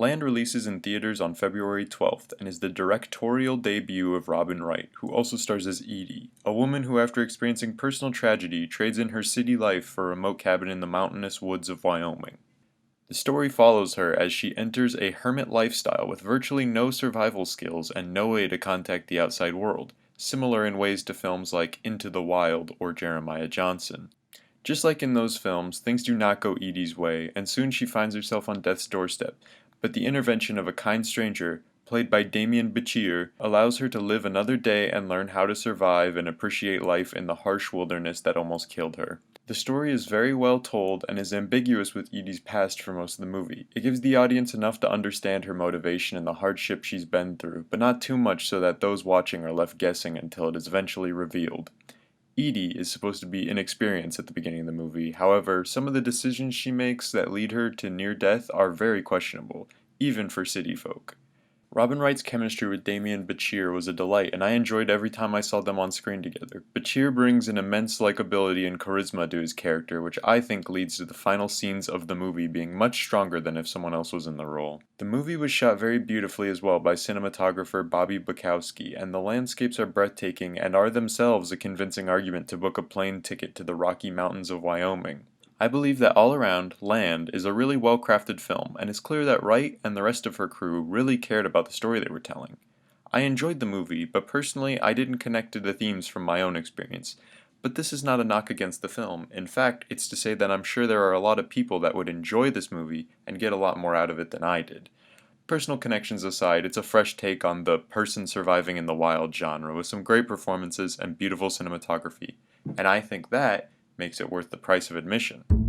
Land releases in theaters on February 12th and is the directorial debut of Robin Wright, who also stars as Edee, a woman who after experiencing personal tragedy trades in her city life for a remote cabin in the mountainous woods of Wyoming. The story follows her as she enters a hermit lifestyle with virtually no survival skills and no way to contact the outside world, similar in ways to films like Into the Wild or Jeremiah Johnson. Just like in those films, things do not go Edee's way, and soon she finds herself on death's doorstep, but the intervention of a kind stranger, played by Demián Bichir, allows her to live another day and learn how to survive and appreciate life in the harsh wilderness that almost killed her. The story is very well told and is ambiguous with Edee's past for most of the movie. It gives the audience enough to understand her motivation and the hardship she's been through, but not too much so that those watching are left guessing until it is eventually revealed. Edee is supposed to be inexperienced at the beginning of the movie, however, some of the decisions she makes that lead her to near death are very questionable, even for city folk. Robin Wright's chemistry with Demián Bichir was a delight, and I enjoyed every time I saw them on screen together. Bichir brings an immense likability and charisma to his character, which I think leads to the final scenes of the movie being much stronger than if someone else was in the role. The movie was shot very beautifully as well by cinematographer Bobby Bukowski, and the landscapes are breathtaking and are themselves a convincing argument to book a plane ticket to the Rocky Mountains of Wyoming. I believe that all around, Land is a really well-crafted film, and it's clear that Wright and the rest of her crew really cared about the story they were telling. I enjoyed the movie, but personally I didn't connect to the themes from my own experience. But this is not a knock against the film. In fact, it's to say that I'm sure there are a lot of people that would enjoy this movie and get a lot more out of it than I did. Personal connections aside, it's a fresh take on the person surviving in the wild genre with some great performances and beautiful cinematography, and I think that makes it worth the price of admission.